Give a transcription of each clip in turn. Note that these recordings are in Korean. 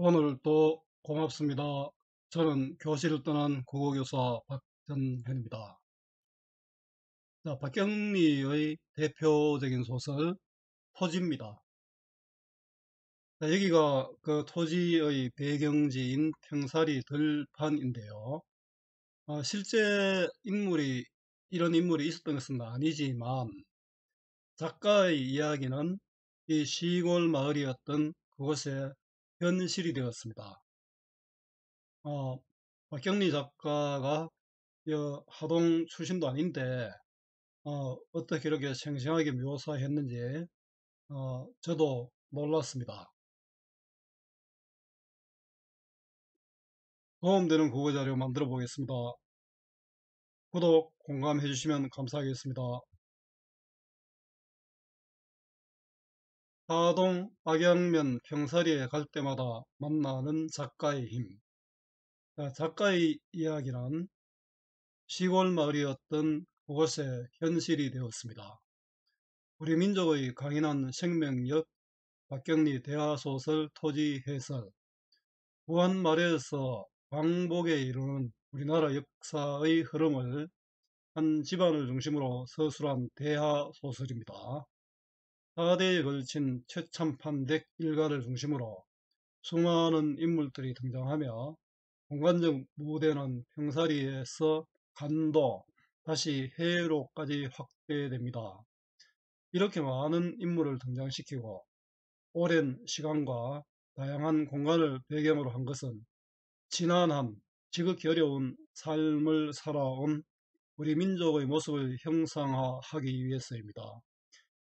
오늘 또 고맙습니다. 저는 교실을 떠난 국어교사 박전현입니다. 자, 박경리의 대표적인 소설 토지입니다. 자, 여기가 그 토지의 배경지인 평사리 들판인데요. 실제 이런 인물이 있었던 것은 아니지만 작가의 이야기는 이 시골 마을이었던 그곳에 현실이 되었습니다. 어, 박경리 작가가 하동 출신도 아닌데 어떻게 이렇게 생생하게 묘사했는지 저도 놀랐습니다. 도움되는 국어 자료 만들어 보겠습니다. 구독, 공감해 주시면 감사하겠습니다. 하동 악양면 평사리에 갈 때마다 만나는 작가의 힘. 자, 작가의 이야기는 시골 마을이었던 그곳에 현실이 되었습니다. 우리 민족의 강인한 생명력, 박경리 대하소설 토지 해설, 무한말에서 광복에 이르는 우리나라 역사의 흐름을 한 집안을 중심으로 서술한 대하소설입니다. 4대에 걸친 최참판댁 일가를 중심으로 수많은 인물들이 등장하며 공간적 무대는 평사리에서 간도, 다시 해로까지 확대됩니다. 이렇게 많은 인물을 등장시키고 오랜 시간과 다양한 공간을 배경으로 한 것은 지난한 지극히 어려운 삶을 살아온 우리 민족의 모습을 형상화하기 위해서입니다.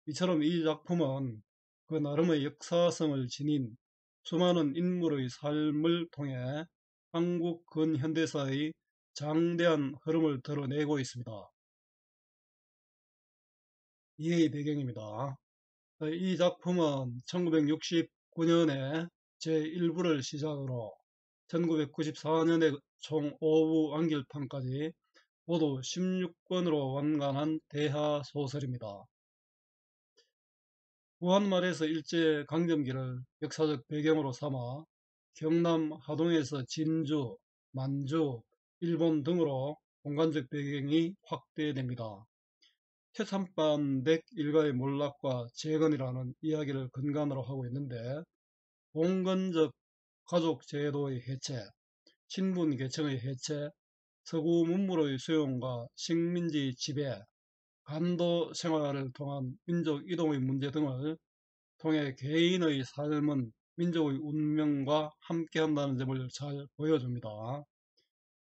이처럼 이 작품은 그 나름의 역사성을 지닌 수많은 인물의 삶을 통해 한국 근현대사의 장대한 흐름을 드러내고 있습니다. 이해의 배경입니다. 이 작품은 1969년에 제1부를 시작으로 1994년에 총 5부 완결판까지 모두 16권으로 완간한 대하 소설입니다. 무한말에서 일제강점기를 역사적 배경으로 삼아 경남 하동에서 진주, 만주, 일본 등으로 공간적 배경이 확대됩니다. 최삼반댁 일가의 몰락과 재건이라는 이야기를 근간으로 하고 있는데 봉건적 가족 제도의 해체, 신분 계층의 해체, 서구 문물의 수용과 식민지 지배, 간도 생활을 통한 민족 이동의 문제 등을 통해 개인의 삶은 민족의 운명과 함께한다는 점을 잘 보여줍니다.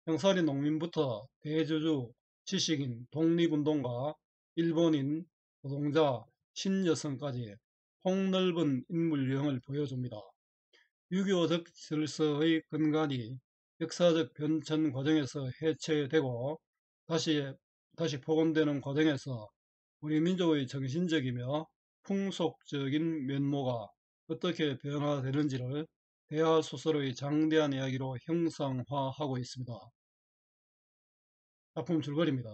평사리 농민부터 대주주, 지식인, 독립운동가, 일본인, 노동자, 신여성까지 폭넓은 인물 유형을 보여줍니다. 유교적 질서의 근간이 역사적 변천 과정에서 해체되고 다시 복원되는 과정에서 우리 민족의 정신적이며 풍속적인 면모가 어떻게 변화되는지를 대하소설의 장대한 이야기로 형상화하고 있습니다. 작품 줄거리입니다.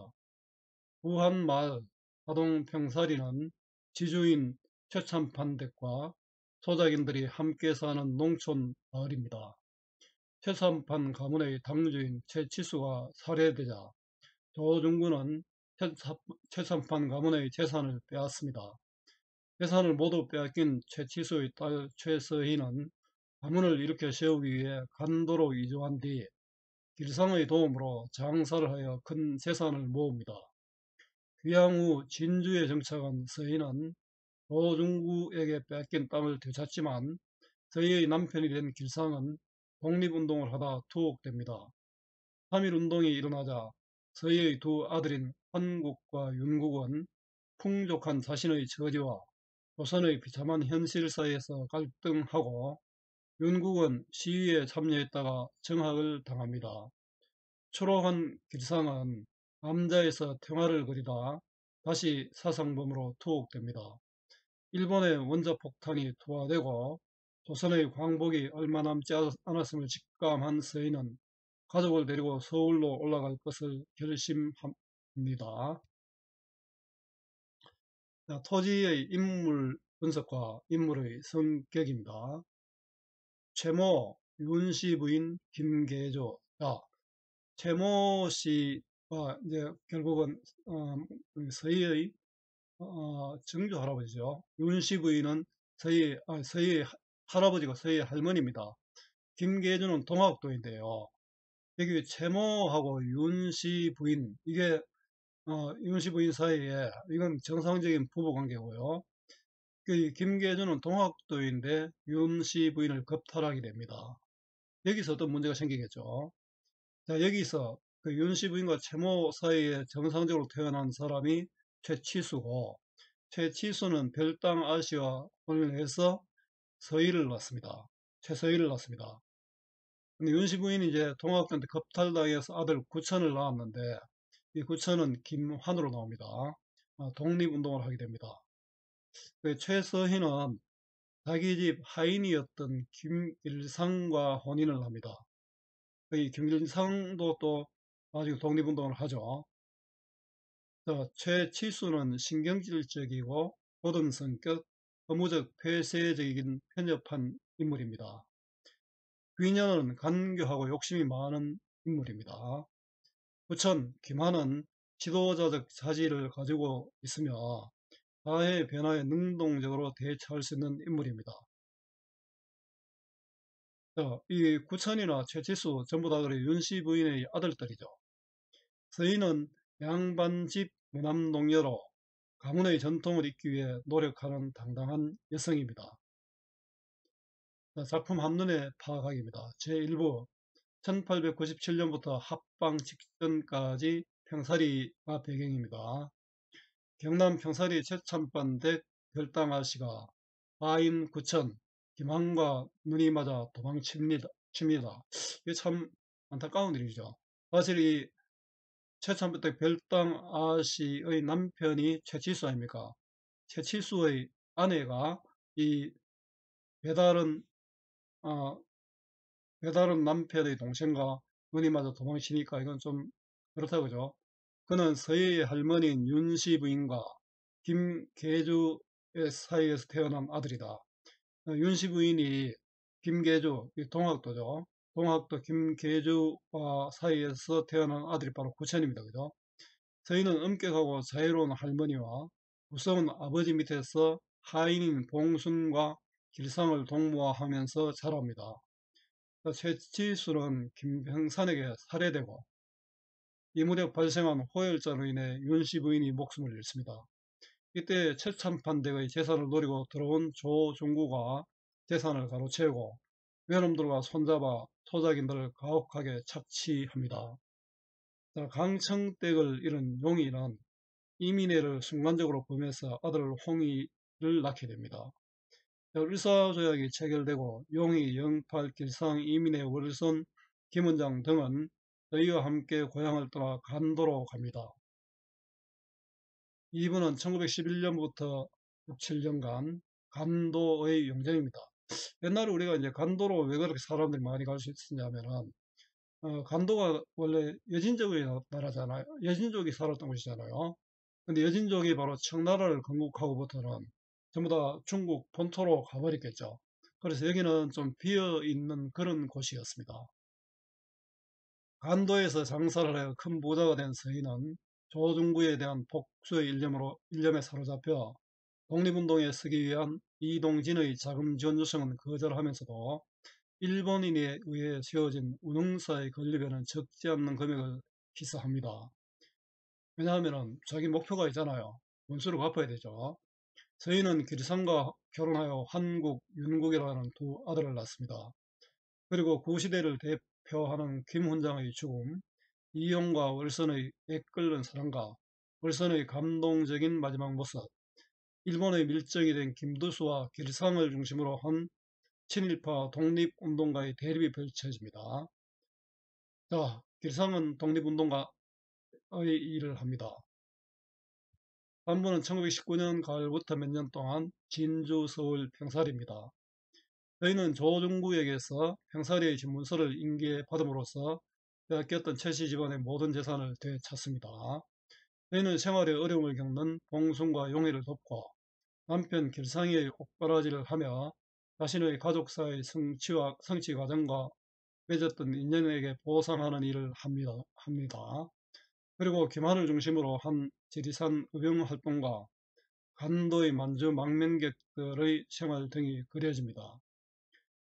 무한마을 하동 평사리는 지주인 최참판댁과 소작인들이 함께 사는 농촌 마을입니다. 최삼판 가문의 당주인 최치수가 살해되자 조중구는 최삼판 가문의 재산을 빼앗습니다. 재산을 모두 빼앗긴 최치수의 딸 최서희는 가문을 일으켜 세우기 위해 간도로 이주한 뒤 길상의 도움으로 장사를 하여 큰 재산을 모읍니다. 귀향 후 진주에 정착한 서희는 조중구에게 뺏긴 땅을 되찾지만 서희의 남편이 된 길상은 독립운동을 하다 투옥됩니다. 3.1운동이 일어나자 서희의 두 아들인 한국과 윤국은 풍족한 자신의 처지와 조선의 비참한 현실 사이에서 갈등하고 윤국은 시위에 참여했다가 정학을 당합니다. 초록한 길상은 남자에서 평화를 그리다 다시 사상범으로 투옥됩니다. 일본의 원자폭탄이 투하되고 조선의 광복이 얼마 남지 않았음을 직감한 서희는 가족을 데리고 서울로 올라갈 것을 결심합니다. 자, 토지의 인물 분석과 인물의 성격입니다. 최모 윤씨 부인 김계조. 자, 최모 씨가 이제 결국은 서희의 증조 할아버지죠. 윤씨 부인은 서희의 할아버지가 서희의 할머니입니다. 김계주는 동학도인데요. 여기 최모하고 윤씨 부인, 이게 윤씨 부인 사이에 이건 정상적인 부부 관계고요. 그 김계주는 동학도인데 윤씨 부인을 겁탈하게 됩니다. 여기서 어떤 문제가 생기겠죠. 자, 여기서 그 윤씨 부인과 최모 사이에 정상적으로 태어난 사람이 최치수고, 최치수는 별당 아씨와 혼인해서 서희를 낳습니다. 최서희를 낳습니다. 근데 윤씨 부인이 이제 동학도한테 겁탈당해서 아들 구천을 낳았는데, 이 구천은 김환으로 나옵니다. 독립운동을 하게 됩니다. 그 최서희는 자기 집 하인이었던 김일상과 혼인을 합니다. 이 김일상도 또 나중에 독립운동을 하죠. 최치수는 신경질적이고 고든 성격, 업무적 폐쇄적이긴 편협한 인물입니다. 귀녀는 간교하고 욕심이 많은 인물입니다. 부천 김한은 지도자적 자질을 가지고 있으며 사회 변화에 능동적으로 대처할 수 있는 인물입니다. 이 구천이나 최치수 전부 다 그래 윤씨 부인의 아들들이죠. 서희는 양반집 무남동녀로 가문의 전통을 잇기 위해 노력하는 당당한 여성입니다. 작품 한눈에 파악하기입니다. 제1부 1897년부터 합방 직전까지 평사리가 배경입니다. 경남 평사리 최참반댁 별당아씨가 하인 구천 김한과 눈이 맞아 도망칩니다. 이게 참 안타까운 일이죠. 사실 이 최참반댁 별당아씨의 남편이 최칠수 아닙니까? 최칠수의 아내가 이 배다른 어, 배다른 남편의 동생과 눈이 맞아 도망치니까 이건 좀 그렇다 그죠? 그는 서희의 할머니인 윤씨 부인과 김계주의 사이에서 태어난 아들이다. 윤씨 부인이 김계주, 동학도죠. 동학도 김계주와 사이에서 태어난 아들이 바로 구천입니다. 그죠? 서희는 엄격하고 자유로운 할머니와 무서운 아버지 밑에서 하인인 봉순과 길상을 동무하면서 자랍니다. 최치수는 김평산에게 살해되고 이 무렵 발생한 호열자로 인해 윤씨 부인이 목숨을 잃습니다. 이때 최참판댁의 재산을 노리고 들어온 조중구가 재산을 가로채우고 외놈들과 손잡아 토작인들을 가혹하게 착취합니다. 강청댁을 잃은 용의는 이민혜를 순간적으로 범해서 아들 홍의를 낳게 됩니다. 을사조약이 체결되고 용의, 영팔, 길상, 이민혜, 월선, 김원장 등은 저희와 함께 고향을 떠나 간도로 갑니다. 이분은 1911년부터 6, 7년간 간도의 용정입니다. 옛날에 우리가 이제 간도로 왜 그렇게 사람들이 많이 갈 수 있었냐면은, 간도가 원래 여진족의 나라잖아요. 여진족이 살았던 곳이잖아요. 근데 여진족이 바로 청나라를 건국하고부터는 전부 다 중국 본토로 가버렸겠죠. 그래서 여기는 좀 비어 있는 그런 곳이었습니다. 간도에서 장사를 하여 큰 부자가 된 서희는 조중구에 대한 복수의 일념에 사로잡혀 독립운동에 쓰기 위한 이동진의 자금 지원 요청은 거절하면서도 일본인에 의해 세워진 운흥사의 건립에는 적지 않는 금액을 기사합니다. 왜냐하면 자기 목표가 있잖아요. 원수를 갚아야 되죠. 서희는 길상과 결혼하여 한국, 윤국이라는 두 아들을 낳습니다. 그리고 구시대를 대표하는 김훈장의 죽음, 이용과 월선의 애끓는 사랑과 월선의 감동적인 마지막 모습, 일본의 밀정이 된 김두수와 길상을 중심으로 한 친일파 독립운동가의 대립이 펼쳐집니다. 자, 길상은 독립운동가의 일을 합니다. 반부는 1919년 가을부터 몇 년 동안 진주, 서울, 평사리입니다. 저희는 조중구에게서 평사리의 집문서를 인계받음으로써 빼앗겼던 최씨 집안의 모든 재산을 되찾습니다. 저희는 생활에 어려움을 겪는 봉순과 용의를 돕고 남편 길상이의 옥바라지를 하며 자신의 가족사의 성취 과정과 맺었던 인연에게 보상하는 일을 합니다. 그리고 김한을 중심으로 한 지리산 의병 활동과 간도의 만주 망명객들의 생활 등이 그려집니다.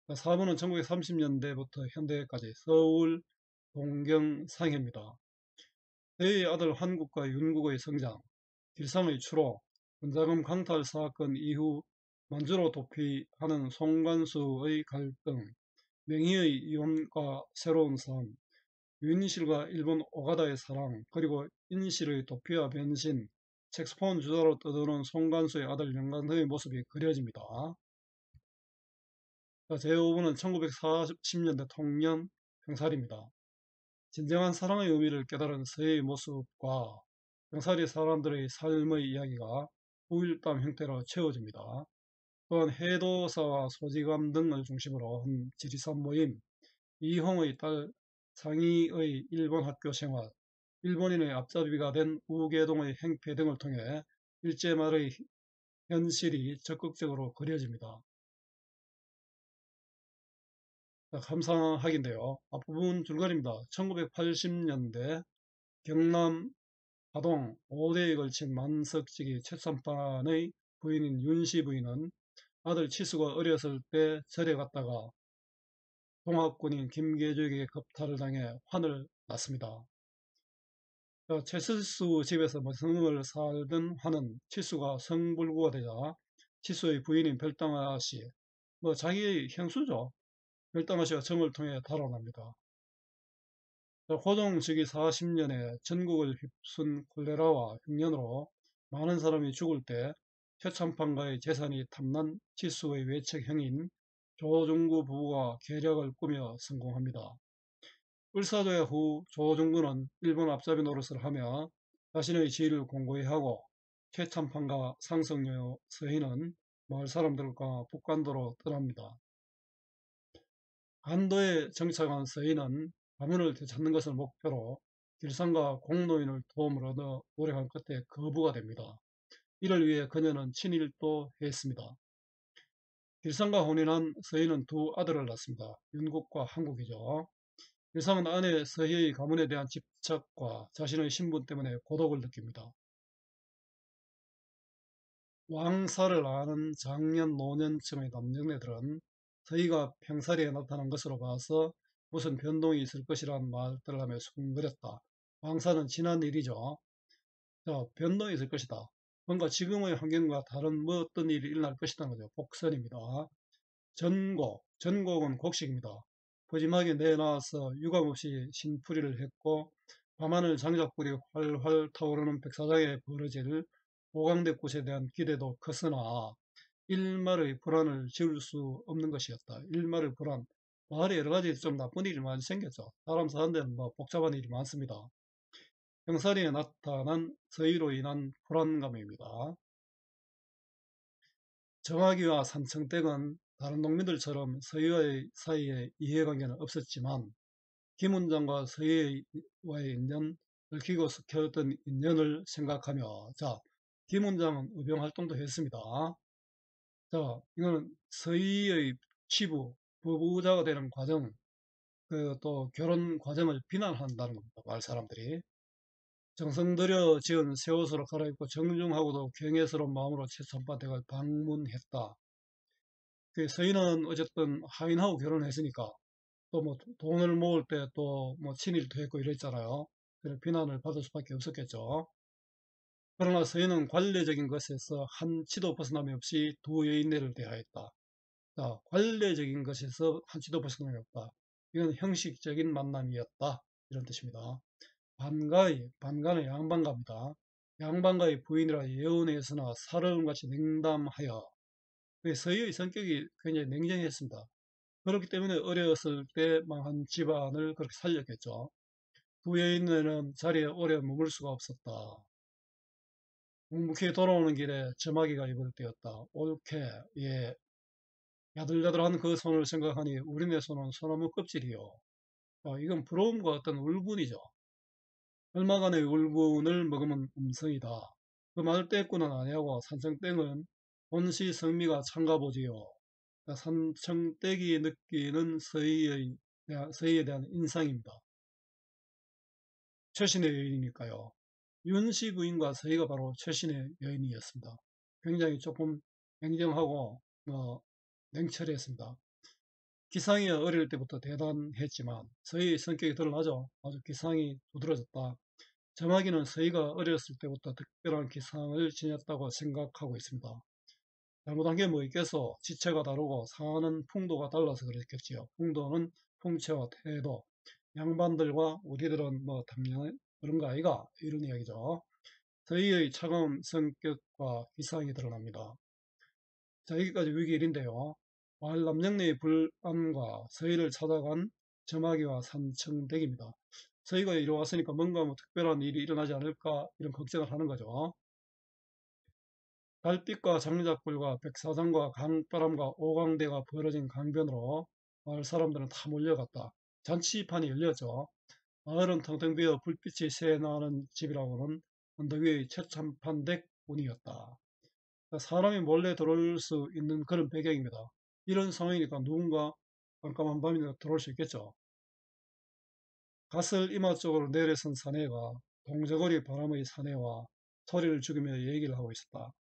4부는 1930년대부터 현대까지 서울, 동경, 상해입니다. 대의 아들 한국과 윤국의 성장, 길상의 추로, 원자금 강탈 사건 이후 만주로 도피하는 송관수의 갈등, 명희의 이혼과 새로운 삶, 윤실과 일본 오가다의 사랑, 그리고 인실의 도피와 변신, 색소폰 주자로 떠도는 송관수의 아들 영광의 모습이 그려집니다. 제5부는 1940년대 통년 병살입니다. 진정한 사랑의 의미를 깨달은 서해의 모습과 병살이 사람들의 삶의 이야기가 우일담 형태로 채워집니다. 또한 해도사와 소지감 등을 중심으로 한 지리산 모임, 이홍의 딸 상희의 일본 학교 생활, 일본인의 앞잡이가 된 우계동의 행패 등을 통해 일제말의 현실이 적극적으로 그려집니다. 감상하기인데요. 앞부분 줄거리입니다. 1980년대 경남 하동 5대에 걸친 만석지기 최sam판의 부인인 윤씨 부인은 아들 치수가 어렸을 때 절에 갔다가 동학군인 김계주에게 겁탈을 당해 환을 났습니다. 최칠수 집에서 성을 살던 환은 치수가 성불구가 되자 치수의 부인인 별당아씨, 자기의 형수죠. 별당아씨가 정을 통해 달아납니다. 호동 즉위 40년에 전국을 휩쓴 콜레라와 흉년으로 많은 사람이 죽을 때 최참판가의 재산이 탐난 치수의 외척형인 조중구 부부가 계략을 꾸며 성공합니다. 을사조야 후 조중구는 일본 앞잡이 노릇을 하며 자신의 지위를 공고히 하고 최참판가 상성녀 서희는 마을 사람들과 북간도로 떠납니다. 간도에 정착한 서희는 가문을 되찾는 것을 목표로 길상과 공노인을 도움을 얻어 노력한 끝에 거부가 됩니다. 이를 위해 그녀는 친일도 했습니다. 길상과 혼인한 서희는 두 아들을 낳습니다. 윤국과 한국이죠. 길상은 아내 서희의 가문에 대한 집착과 자신의 신분 때문에 고독을 느낍니다. 왕사를 아는 장년 노년층의 남정네들은 서희가 평사리에 나타난 것으로 봐서 무슨 변동이 있을 것이라는 말들을 하며 수군거렸다. 왕사는 지난 일이죠. 자, 변동이 있을 것이다. 뭔가 지금의 환경과 다른 어떤 일이 일어날 것이라는 거죠. 복선입니다. 전곡은 곡식입니다. 푸짐하게 내놔서 유감없이 신풀이를 했고 밤하늘 장작불이 활활 타오르는 백사장에 벌어질 오강대꽃에 대한 기대도 컸으나 일말의 불안을 지울 수 없는 것이었다. 일말의 불안. 마을에 여러 가지 좀 나쁜 일이 많이 생겼죠. 사람 사는 데는 복잡한 일이 많습니다. 병사리에 나타난 서희로 인한 불안감입니다. 정학이와 산청댁은 다른 농민들처럼 서희와의 사이에 이해관계는 없었지만 김훈장과 서희와의 인연, 얽히고 섞였던 인연을 생각하며 김훈장은 의병활동도 했습니다. 이거는 서희의 치부, 부부자가 되는 과정, 또 결혼 과정을 비난한다는 겁니다. 마을 사람들이. 정성 들여 지은 새 옷으로 갈아입고 정중하고도 경외스러운 마음으로 최선파댁을 방문했다. 서희는 어쨌든 하인하고 결혼했으니까 또 돈을 모을 때 또 친일도 했고 이랬잖아요. 그래서 비난을 받을 수밖에 없었겠죠. 그러나 서희는 관례적인 것에서 한치도 벗어남이 없이 두 여인네를 대하였다. 관례적인 것에서 한치도 벗어남이 없다. 이건 형식적인 만남이었다. 이런 뜻입니다. 반가는 양반가입니다. 양반가의 부인이라 예언했으나 살얼음같이 냉담하여 서희의 성격이 굉장히 냉정했습니다. 그렇기 때문에 어렸을 때 망한 집안을 그렇게 살렸겠죠. 두 여인네는 자리에 오래 머물 수가 없었다. 묵묵히 돌아오는 길에 점화기가 입을 때였다. 옳게, 예. 야들야들한 그 손을 생각하니 우리네 손은 소나무 껍질이요. 이건 부러움과 어떤 울분이죠. 얼마간의 울분을 먹으면 음성이다. 그 말 떼꾸는 아니하고 산성땡은 본시 성미가 찬가보지요. 산청댁이 느끼는 서희에 대한 인상입니다. 최신의 여인이니까요. 윤씨 부인과 서희가 바로 최신의 여인이었습니다. 굉장히 조금 냉정하고 냉철했습니다. 기상이 어릴 때부터 대단했지만 서희의 성격이 드러나죠. 아주 기상이 두드러졌다. 정학이는 서희가 어렸을 때부터 특별한 기상을 지녔다고 생각하고 있습니다. 잘못한 게 뭐 있겠어? 지체가 다르고 사는 풍도가 달라서 그랬겠지요. 풍도는 풍채와 태도, 양반들과 우리들은 뭐 당연히 그런 거 아이가? 이런 이야기죠. 서희의 차가운 성격과 기상이 드러납니다. 자, 여기까지 위기 1인데요. 마을 남정네의 불안과 서희를 찾아간 점아기와 산청댁입니다. 서희가 이리 왔으니까 뭔가 뭐 특별한 일이 일어나지 않을까 이런 걱정을 하는 거죠. 달빛과 장작불과 백사장과 강바람과 오광대가 벌어진 강변으로 마을 사람들은 다 몰려갔다. 잔치판이 열렸죠. 마을은 텅텅 비어 불빛이 새나는 집이라고는 언덕 위의 최참판댁 뿐이었다. 사람이 몰래 들어올 수 있는 그런 배경입니다. 이런 상황이니까 누군가 깜깜한 밤이나 들어올 수 있겠죠. 가슬 이마 쪽으로 내려선 사내가 동저고리 바람의 사내와 소리를 죽이며 얘기를 하고 있었다.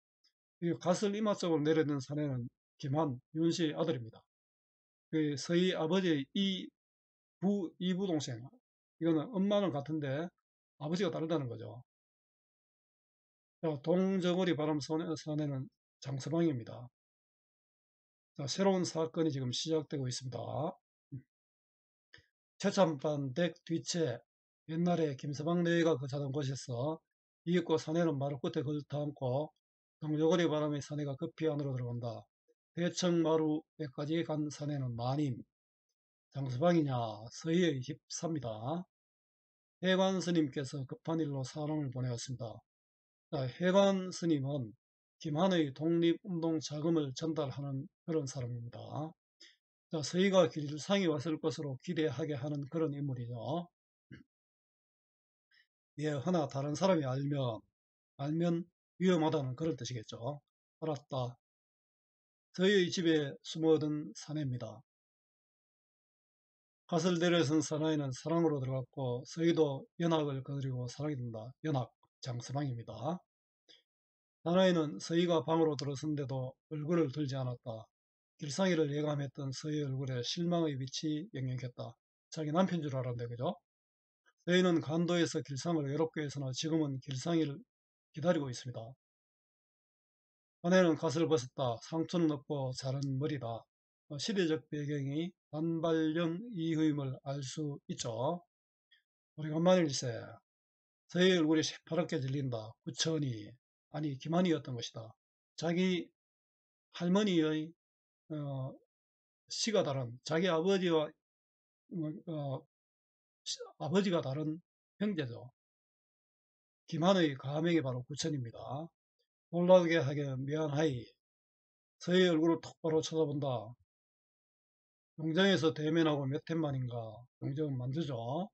이 가슬 이마 쪽으로 내려든 사내는 김한, 윤씨의 아들입니다. 그 서희 아버지의 이부 동생. 이거는 엄마는 같은데 아버지가 다르다는 거죠. 자, 동저고리 바람 사내는 장서방입니다. 자, 새로운 사건이 지금 시작되고 있습니다. 최참판댁 뒤채 옛날에 김서방 내외가 거주하던 곳에서 이윽고 사내는 마루 끝에 걸터앉고 동저고리 바람의 사내가 급히 안으로 들어간다. 대청 마루에까지 간 사내는 마님, 장서방이냐 서희의 힙사입니다. 해관 스님께서 급한 일로 사람을 보내왔습니다. 자, 해관 스님은 김한의 독립운동 자금을 전달하는 그런 사람입니다. 자, 서희가 길상이 왔을 것으로 기대하게 하는 그런 인물이죠. 예, 허나 다른 사람이 알면 위험하다는 그런 뜻이겠죠. 알았다. 서희의 집에 숨어든 사내입니다. 갓을 내려선 사나이는 사랑으로 들어갔고 서희도 연학을 거느리고 사랑이 든다. 연학, 장서방입니다. 사나이는 서희가 방으로 들어선데도 얼굴을 들지 않았다. 길상이를 예감했던 서희의 얼굴에 실망의 빛이 영영했다. 자기 남편 줄 알았는데 그죠? 서희는 간도에서 길상을 외롭게 해서나 지금은 길상이를 기다리고 있습니다. 아내는 갓을 벗었다. 상투는 없고 자른 머리다. 시대적 배경이 단발령 이후임을 알 수 있죠. 오래간만일세. 서희의 얼굴이 새파랗게 질린다. 구천이 아니 기만이었던 것이다. 자기 할머니의 시가 다른 자기 아버지와 어, 아버지가 다른 형제죠. 김한의 가명이 바로 구천입니다. 놀라게 하게 미안하이. 서희의 얼굴을 똑바로 쳐다본다. 농장에서 대면하고 몇 天 만인가 농장은 만들죠.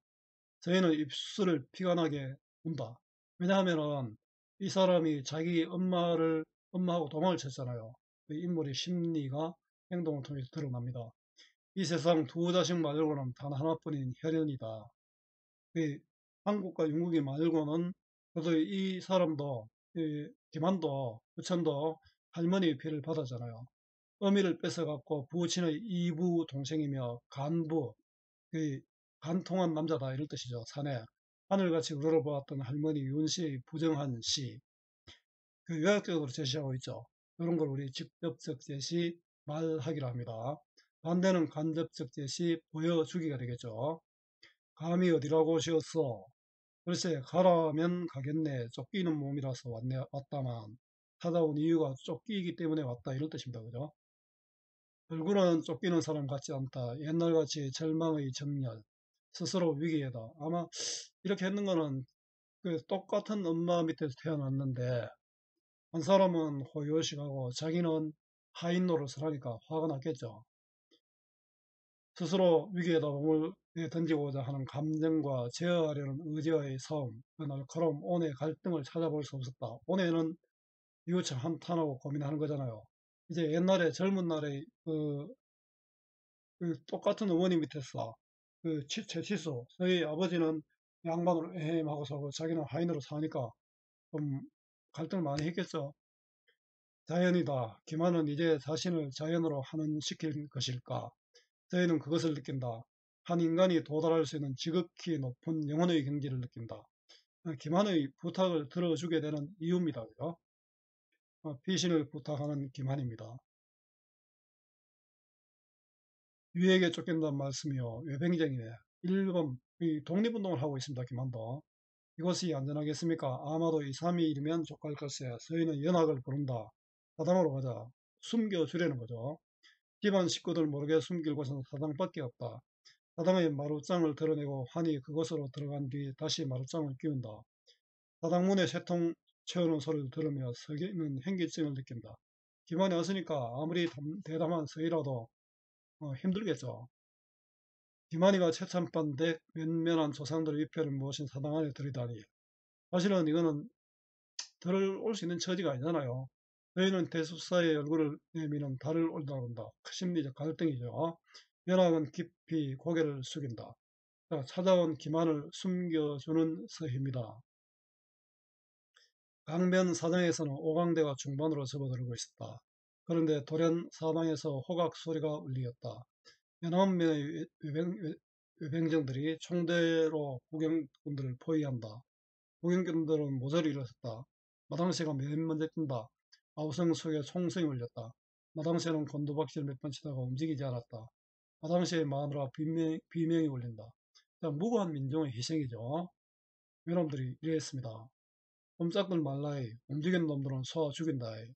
서희는 입술을 피가 나게 운다. 왜냐하면은 이 사람이 자기 엄마하고 도망을 쳤잖아요. 그 인물의 심리가 행동을 통해서 드러납니다. 이 세상 두 자식 말고는 단 하나뿐인 혈연이다. 그 한국과 영국이 말고는 그래도 이 사람도 김한도 부천도 할머니의 피를 받았잖아요. 어미를 뺏어갖고 부친의 이부 동생이며 간부 그 간통한 남자다 이럴 뜻이죠. 사내 하늘같이 우러러보았던 할머니 윤씨의 부정한 시 그 요약적으로 제시하고 있죠. 이런 걸 우리 직접적 제시 말하기로 합니다. 반대는 간접적 제시 보여주기가 되겠죠. 감히 어디라고 오시었어? 글쎄 가라면 가겠네. 쫓기는 몸이라서 왔다만 찾아온 이유가 쫓기기 때문에 왔다 이런 뜻입니다. 그죠? 얼굴은 쫓기는 사람 같지 않다. 옛날같이 절망의 정렬, 스스로 위기에다. 아마 이렇게 했는 거는 그 똑같은 엄마 밑에서 태어났는데 한 사람은 호요식하고 자기는 하인 노릇을 하니까 화가 났겠죠. 스스로 위기에다 몸을 던지고자 하는 감정과 제어하려는 의지와의 싸움, 그 날카로움, 온의 갈등을 찾아볼 수 없었다. 온에는 이웃을 한탄하고 고민하는 거잖아요. 이제 옛날에 젊은 날에 그 똑같은 어머니 밑에서 채치수 저희 아버지는 양반으로 에헴하고 살고 자기는 하인으로 사니까 좀 갈등을 많이 했겠죠. 자연이다. 기만은 이제 자신을 자연으로 환원시킬 것일까? 저희는 그것을 느낀다. 한 인간이 도달할 수 있는 지극히 높은 영혼의 경지를 느낀다. 기만의 부탁을 들어주게 되는 이유입니다. 그죠? 피신을 부탁하는 기만입니다. 유에게 쫓긴다는 말씀이요. 외뱅쟁이네. 일본 독립운동을 하고 있습니다. 기만도. 이것이 안전하겠습니까? 아마도 2, 3일이면 족할 걸세. 저희는 연합을 부른다. 사당으로 가자. 숨겨주려는 거죠. 집안 식구들 모르게 숨길 곳은 사당밖에 없다. 사당의 마루장을 드러내고 환히 그곳으로 들어간 뒤 다시 마루장을 끼운다. 사당문에 새통 채우는 소리를 들으며 서기는 현기증을 느낀다. 기만이 왔으니까 아무리 대담한 서이라도 힘들겠죠. 기만이가 최참반대 면면한 조상들의 위패를 모신 사당 안에 들이다니. 사실은 이거는 들어올 수 있는 처지가 아니잖아요. 저희는 대숙사의 얼굴을 내미는 달을 올라온다. 심리적 갈등이죠. 연합은 깊이 고개를 숙인다. 자, 찾아온 기만을 숨겨주는 서희입니다. 강변 사장에서는 오강대가 중반으로 접어들고 있었다. 그런데 돌연 사방에서 호각 소리가 울리었다. 19명의 외병정들이 총대로 구경꾼들을 포위한다. 구경꾼들은 모조리 일어섰다. 마당새가 맨 먼저 뛴다. 아우성 속에 총성이 울렸다. 마당새는 곤두박질 몇 번 치다가 움직이지 않았다. 마당새의 마누라 비명이 울린다. 자, 무고한 민중의 희생이죠. 여러분들이 이랬습니다. 꼼짝들 말라이. 움직이는 놈들은 쏘아 죽인다이.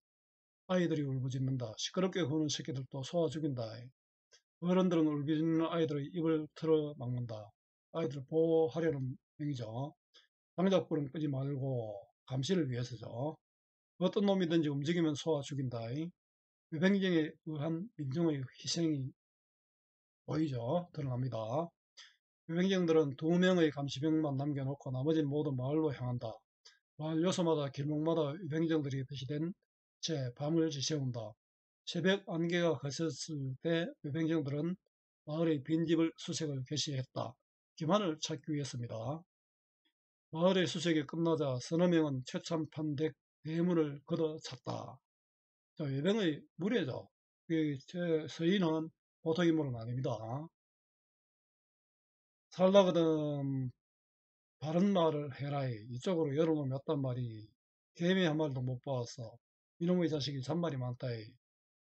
아이들이 울부짖는다. 시끄럽게 구는 새끼들도 쏘아 죽인다이. 어른들은 울부짖는 아이들의 입을 틀어 막는다. 아이들을 보호하려는 명이죠. 장작불은 끄지 말고 감시를 위해서죠. 어떤 놈이든지 움직이면 쏘아 죽인다이. 위병정에 의한 민중의 희생이 보이죠. 드러납니다. 위병정들은 2명의 감시병만 남겨놓고 나머지는 모두 마을로 향한다. 마을 요소마다 길목마다 위병정들이 배치된 채 밤을 지새운다. 새벽 안개가 거쳤을 때 위병정들은 마을의 빈집을 수색을 개시했다. 기만을 찾기 위해서입니다. 마을의 수색이 끝나자 서너 명은 최참판댁 대문을 걷어찼다. 자, 외병의 무례죠. 제 서인은 보통 인물은 아닙니다. 살다거든 바른 말을 해라이. 이쪽으로 열어놓으면 어떤 말이 개미 한 마리도 못 봐왔어. 이놈의 자식이 잔말이 많다이.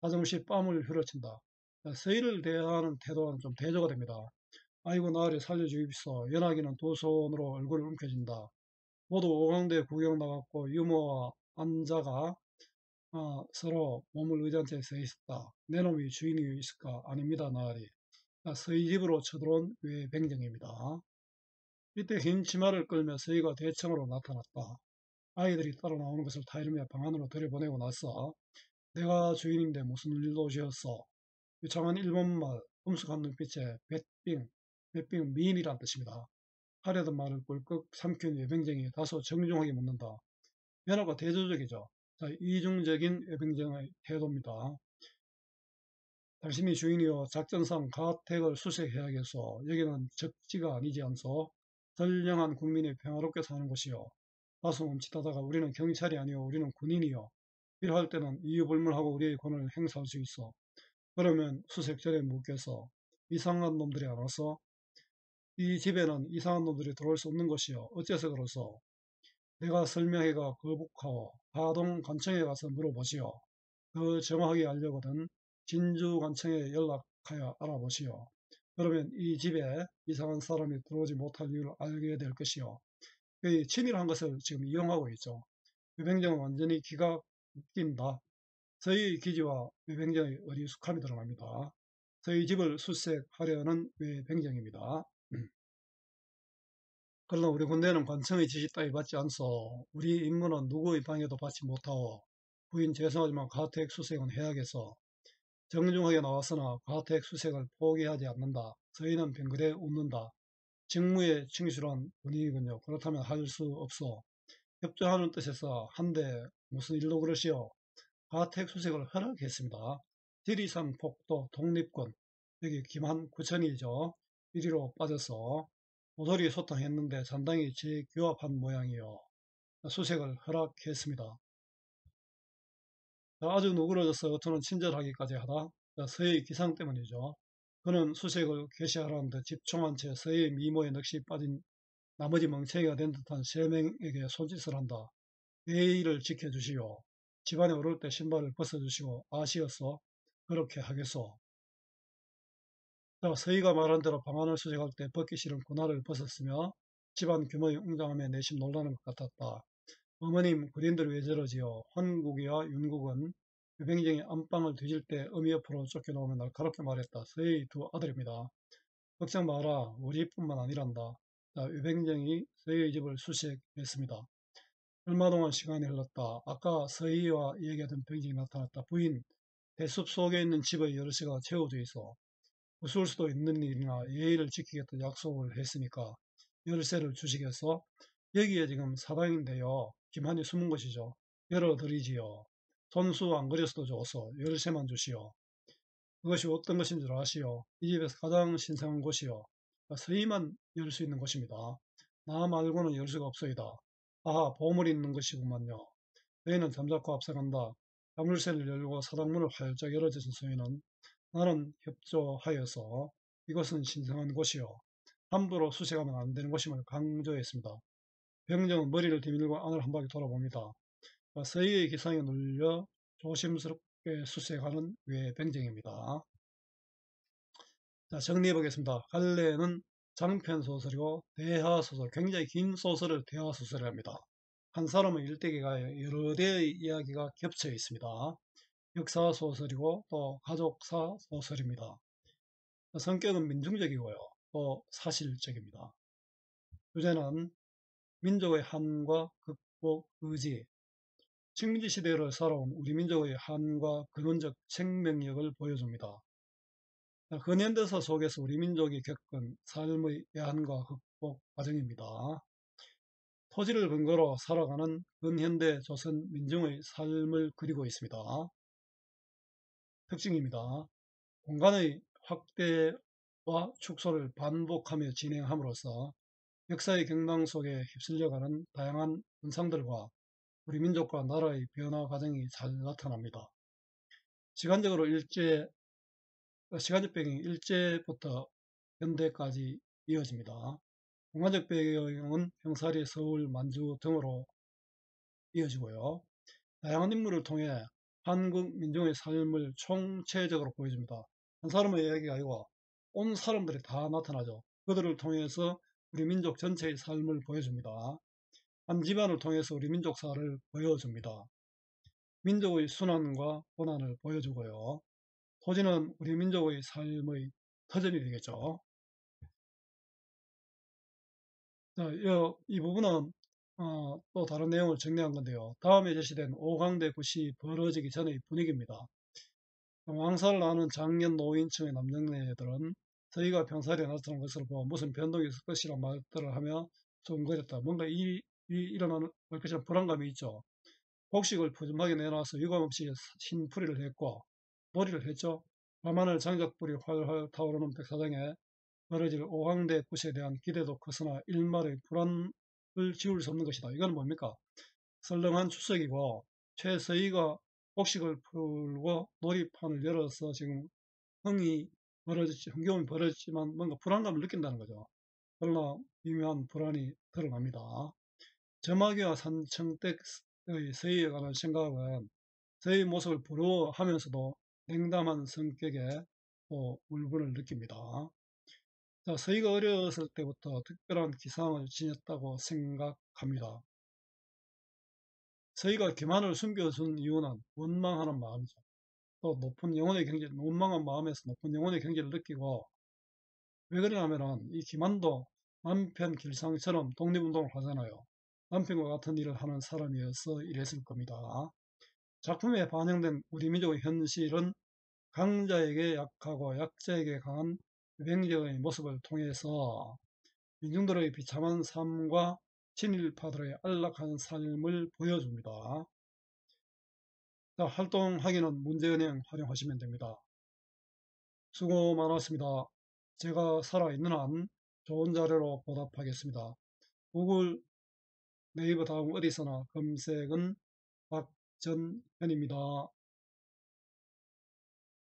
가끔씩 뺨을 휘어친다. 서인을 대하는 태도는 좀 대조가 됩니다. 아이고 나으리 살려주십시오. 연하기는 두 손으로 얼굴을 움켜쥔다. 모두 오강대 구경 나갔고 유모와 안자가 서로 몸을 의지한 채 서 있었다. 내 놈이 주인이 있을까? 아닙니다, 나으리. 서희 집으로 쳐들어온 외병정입니다. 이때 흰 치마를 끌며 서희가 대청으로 나타났다. 아이들이 따라 나오는 것을 타이르며 방 안으로 들여보내고 나서 내가 주인인데 무슨 일로 오셨어? 유창한 일본말, 엄숙한 눈빛에 뱃빙은 미인이란 뜻입니다. 하려던 말을 꿀꺽 삼킨 외병정이 다소 정중하게 묻는다. 면허가 대조적이죠. 자, 이중적인 외병정의 태도입니다. 당신이 주인이여 작전상 가택을 수색해야겠소. 여기는 적지가 아니지 않소. 선량한 국민이 평화롭게 사는 곳이요. 다소 멈칫하다가 우리는 경찰이 아니요 우리는 군인이요. 필요할 때는 이유불문하고 우리의 권을 행사할 수 있어. 그러면 수색 전에 묻겠어. 이상한 놈들이 안 와서? 이 집에는 이상한 놈들이 들어올 수 없는 것이요. 어째서 그러소? 내가 설명해가 거북하오. 하동 관청에 가서 물어보시오. 더 정확하게 알려거든 진주관청에 연락하여 알아보시오. 그러면 이 집에 이상한 사람이 들어오지 못할 이유를 알게 될 것이요. 이 친일한 것을 지금 이용하고 있죠. 외병정은 완전히 기가 웃긴다. 저희 기지와 외병정의 어리숙함이 드러납니다. 저희 집을 수색하려는 외병정입니다. 그러나 우리 군대는 관청의 지시 따위 받지 않소. 우리 임무는 누구의 방해도 받지 못하오. 부인 죄송하지만 가택 수색은 해야겠어. 정중하게 나왔으나 가택 수색을 포기하지 않는다. 저희는 뱅그레 웃는다. 직무에 충실한 분위기군요. 그렇다면 할 수 없소. 협조하는 뜻에서 한데 무슨 일로 그러시오? 가택수색을 허락했습니다. 지리산 폭도 독립군, 여기 김한 구천이죠. 이리로 빠져서 모조리 소탕했는데 상당히 재규합한 모양이요. 수색을 허락했습니다. 아주 누그러져서 어투는 친절하기까지 하다. 서해의 기상 때문이죠. 그는 수색을 개시하라는데 집중한 채 서해의 미모에 넋이 빠진 나머지 멍청이가 된 듯한 세 명에게 손짓을 한다. 예의를 지켜주시오. 집안에 오를 때 신발을 벗어주시고 아시었소? 그렇게 하겠소. 서희가 말한 대로 방안을 수색할 때 벗기 싫은 군화를 벗었으며 집안 규모의 웅장함에 내심 놀라는 것 같았다. 어머님, 군인들 왜 저러지요? 환국이와 윤국은 유병쟁이 안방을 뒤질 때 어미 옆으로 쫓겨나오며 날카롭게 말했다. 서희의 두 아들입니다. 걱정 마라. 우리 집뿐만 아니란다. 유병쟁이 서희의 집을 수색했습니다. 얼마 동안 시간이 흘렀다. 아까 서희와 얘기하던 병쟁이 나타났다. 부인, 대숲 속에 있는 집의 열쇠가 채워져 있어. 부술 수도 있는 일이나 예의를 지키겠다 약속을 했으니까 열쇠를 주시겠어? 여기에 지금 사당인데요. 김한이 숨은 곳이죠. 열어드리지요. 손수 안 그렸어도 좋소. 열쇠만 주시오. 그것이 어떤 것인 줄 아시오. 이 집에서 가장 신성한 곳이요. 서희만 열 수 있는 곳입니다. 나 말고는 열 수가 없소이다. 아하, 보물이 있는 것이구만요. 너희는 잠자코 앞서간다. 자물쇠를 열고 사당문을 활짝 열어주신 소희는 나는 협조하여서 이것은 신성한 곳이요. 함부로 수색하면 안 되는 곳임을 강조했습니다. 병정은 머리를 뒤밀고 안을 한 바퀴 돌아봅니다. 서희의 기상에 눌려 조심스럽게 수색하는 외병정입니다. 자, 정리해 보겠습니다. 갈래는 장편 소설이고 대하소설, 굉장히 긴 소설을 대하소설이랍니다. 한 사람의 일대기가 여러 대의 이야기가 겹쳐 있습니다. 역사 소설이고 또 가족사 소설입니다. 성격은 민중적이고요. 또 사실적입니다. 주제는 민족의 한과 극복 의지, 식민지 시대를 살아온 우리 민족의 한과 근원적 생명력을 보여줍니다. 근현대사 속에서 우리 민족이 겪은 삶의 애환과 극복 과정입니다. 토지를 근거로 살아가는 근현대 조선 민중의 삶을 그리고 있습니다. 특징입니다. 공간의 확대와 축소를 반복하며 진행함으로써 역사의 경망 속에 휩쓸려가는 다양한 현상들과 우리 민족과 나라의 변화 과정이 잘 나타납니다. 시간적으로 시간적 배경이 일제부터 현대까지 이어집니다. 공간적 배경은 형사리, 서울, 만주 등으로 이어지고요. 다양한 인물을 통해 한국 민중의 삶을 총체적으로 보여줍니다. 한 사람의 이야기가 아니고 온 사람들이 다 나타나죠. 그들을 통해서 우리 민족 전체의 삶을 보여줍니다. 한 집안을 통해서 우리 민족사를 보여줍니다. 민족의 순환과 고난을 보여주고요. 토지는 우리 민족의 삶의 터전이 되겠죠. 자, 이 부분은 또 다른 내용을 정리한 건데요. 다음에 제시된 오강대 굿이 벌어지기 전의 분위기입니다. 왕사를 아는 장년 노인층의 남정네들은 저희가 병살에 나타난 것을 보고 무슨 변동이 있을 것이라 말들을 하며 수근거렸다. 뭔가 일어나는 것처럼 불안감이 있죠. 곡식을 푸짐하게 내놔서 유감없이 흰풀이를 했고 놀이를 했죠. 밤하늘 장작불이 활활 타오르는 백사장에 벌어질 오강대 굿에 대한 기대도 컸으나 일말의 불안을 지울 수 없는 것이다. 이건 뭡니까? 설렁한 추석이고 최서희가 곡식을 풀고 놀이판을 열어서 지금 흥겨움이 벌어졌지만 뭔가 불안감을 느낀다는 거죠. 그러나 미묘한 불안이 드러납니다. 점화기와 산청댁의 서희에 관한 생각은 서희의 모습을 부러워하면서도 냉담한 성격에 또 울분을 느낍니다. 자, 서희가 어렸을 때부터 특별한 기상을 지녔다고 생각합니다. 서희가 기만을 숨겨준 이유는 원망하는 마음이죠. 또 원망한 마음에서 높은 영혼의 경지를 느끼고, 왜 그러냐면은 이 기만도 남편 길상처럼 독립운동을 하잖아요. 남편과 같은 일을 하는 사람이어서 이랬을 겁니다. 작품에 반영된 우리 민족의 현실은 강자에게 약하고 약자에게 강한 유병적의 모습을 통해서 민중들의 비참한 삶과 친일파들의 안락한 삶을 보여줍니다. 자, 활동하기는 문제은행 활용하시면 됩니다. 수고 많았습니다. 제가 살아있는 한 좋은 자료로 보답하겠습니다. 구글, 네이버 다음 어디서나 검색은 박전현입니다.